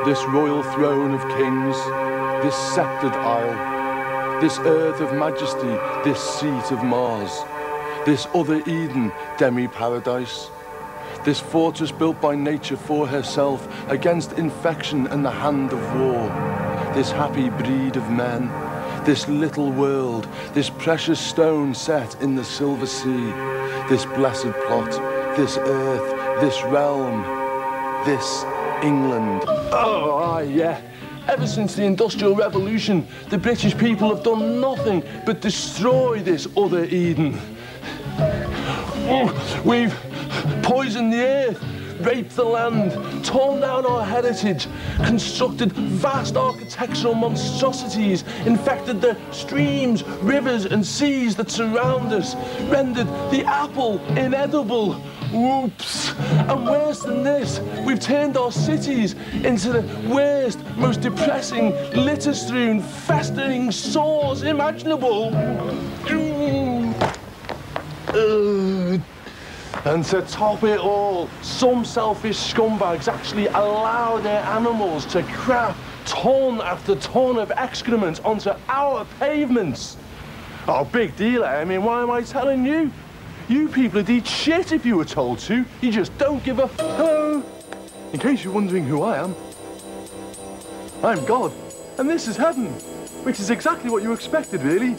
this royal throne of kings, this sceptred isle, this earth of majesty, this seat of Mars, this other Eden, demi-paradise, this fortress built by nature for herself against infection and the hand of war, this happy breed of men, this little world, this precious stone set in the silver sea, this blessed plot, this earth, this realm, this England. Oh, aye, yeah. Ever since the Industrial Revolution, the British people have done nothing but destroy this other Eden. We've poisoned the earth, raped the land, torn down our heritage, constructed vast architectural monstrosities, infected the streams, rivers and seas that surround us, rendered the apple inedible. Whoops! And worse than this, we've turned our cities into the worst, most depressing, litter-strewn, festering sores imaginable. And to top it all, some selfish scumbags actually allow their animals to crap ton after ton of excrement onto our pavements. Oh, big deal, eh? I mean, why am I telling you? You people would eat shit if you were told to. You just don't give a hello. In case you're wondering who I am, I'm God, and this is heaven, which is exactly what you expected, really.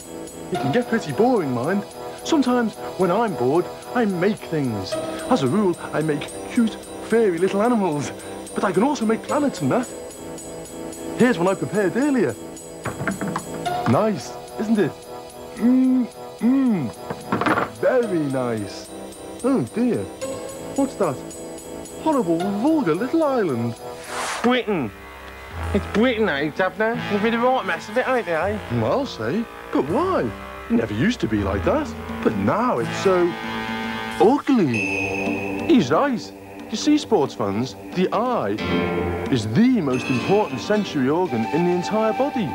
It can get pretty boring, mind. Sometimes, when I'm bored, I make things. As a rule, I make cute, fairy little animals. But I can also make planets and that. Here's one I prepared earlier. Nice, isn't it? Very nice. Oh dear. What's that? Horrible, vulgar little island. Britain. It's Britain, eh, Governor? You've been a right mess of it, ain't you, eh? Well, I'll say. But why? It never used to be like that. But now it's so ugly. He's right. You see, sports fans, the eye is the most important sensory organ in the entire body.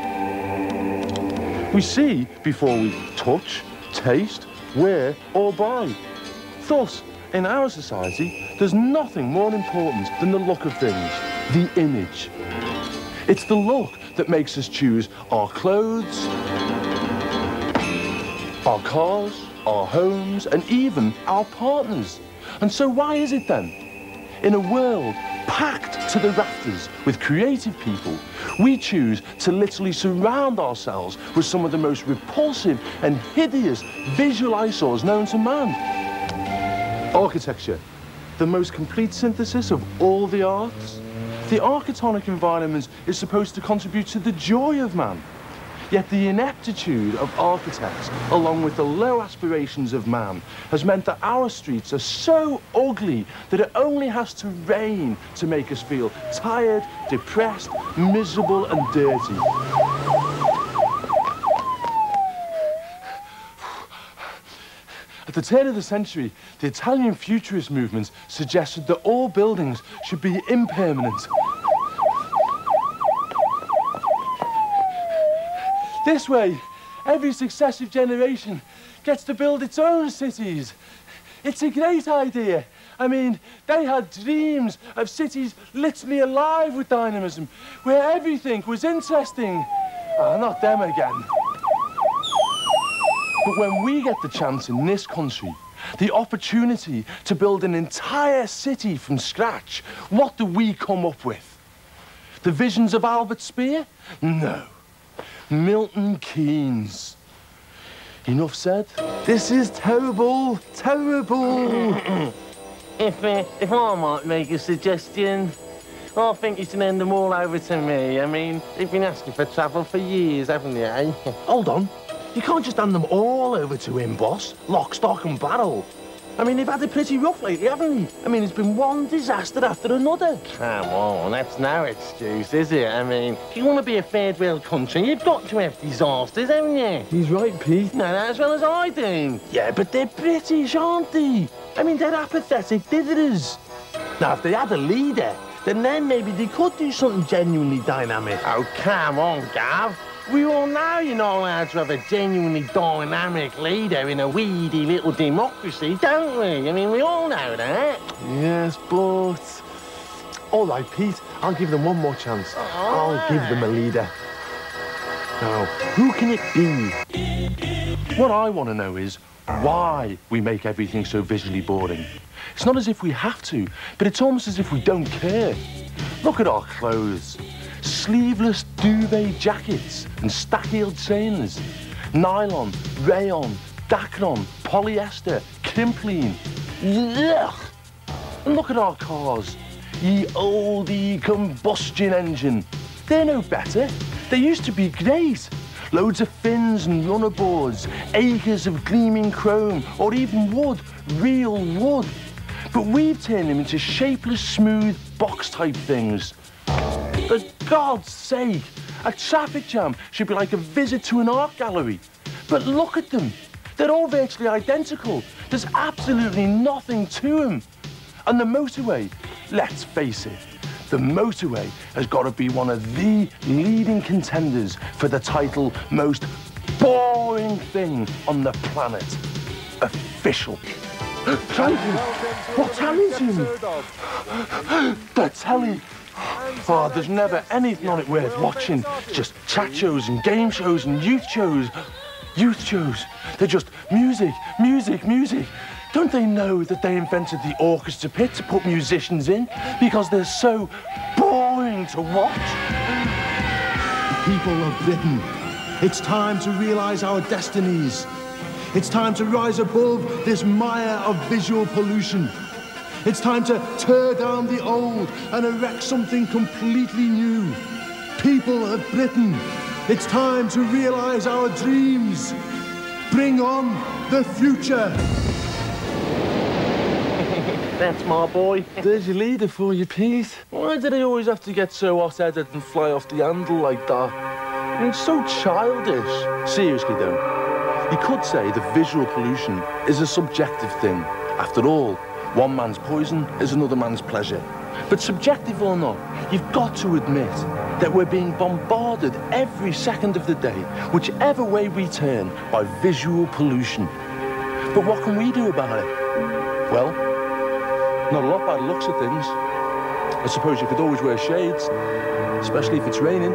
We see before we touch, taste, wear or buy. Thus, in our society, there's nothing more important than the look of things, the image. It's the look that makes us choose our clothes, our cars, our homes, and even our partners. And so why is it then, in a world packed to the rafters with creative people, we choose to literally surround ourselves with some of the most repulsive and hideous visual eyesores known to man? Architecture, the most complete synthesis of all the arts. The architectonic environment is supposed to contribute to the joy of man. Yet the ineptitude of architects, along with the low aspirations of man, has meant that our streets are so ugly that it only has to rain to make us feel tired, depressed, miserable and dirty. At the turn of the century, the Italian futurist movement suggested that all buildings should be impermanent. This way, every successive generation gets to build its own cities. It's a great idea. I mean, they had dreams of cities literally alive with dynamism, where everything was interesting. Ah, not them again. But when we get the chance in this country, the opportunity to build an entire city from scratch, what do we come up with? The visions of Albert Speer? No. Milton Keynes. Enough said. This is terrible, terrible. If I might make a suggestion, I think you should hand them all over to me. I mean, they've been asking for travel for years, haven't they, eh? Hold on. You can't just hand them all over to him, boss. Lock, stock and barrel. I mean, they've had it pretty rough lately, haven't they? I mean, it's been one disaster after another. Come on, that's no excuse, is it? I mean, if you want to be a third world country, you've got to have disasters, haven't you? He's right, Pete. No, as well as I do. Yeah, but they're British, aren't they? I mean, they're apathetic dithers. Now, if they had a leader, then maybe they could do something genuinely dynamic. Oh, come on, Gav. We all know you're not allowed to have a genuinely dynamic leader in a weedy little democracy, don't we? I mean, we all know that. Yes, but All right, Pete, I'll give them one more chance. I'll give them a leader. Now, who can it be? What I want to know is why we make everything so visually boring. It's not as if we have to, but it's almost as if we don't care. Look at our clothes. Sleeveless duvet jackets and stack-heeled trainers. Nylon, rayon, Dacron, polyester, Kimpleen. Ugh! And look at our cars. Ye oldie combustion engine. They're no better. They used to be great. Loads of fins and runner boards, acres of gleaming chrome, or even wood, real wood. But we've turned them into shapeless, smooth, box-type things. For God's sake, a traffic jam should be like a visit to an art gallery. But look at them. They're all virtually identical. There's absolutely nothing to them. And the motorway, let's face it, the motorway has got to be one of the leading contenders for the title most boring thing on the planet. Official. Frankie, what's happening to me? The telly. Oh, there's never anything on it worth watching. Just chat shows and game shows and youth shows. Youth shows. They're just music, music, music. Don't they know that they invented the orchestra pit to put musicians in because they're so boring to watch? People of Britain, it's time to realise our destinies. It's time to rise above this mire of visual pollution. It's time to tear down the old and erect something completely new. People of Britain, it's time to realise our dreams. Bring on the future. That's my boy. There's your leader for you, Pete. Why do they always have to get so hot-headed and fly off the handle like that? I mean, it's so childish. Seriously, though, you could say that visual pollution is a subjective thing. After all, one man's poison is another man's pleasure. But subjective or not, you've got to admit that we're being bombarded every second of the day, whichever way we turn, by visual pollution. But what can we do about it? Well, not a lot by the looks of things. I suppose you could always wear shades, especially if it's raining.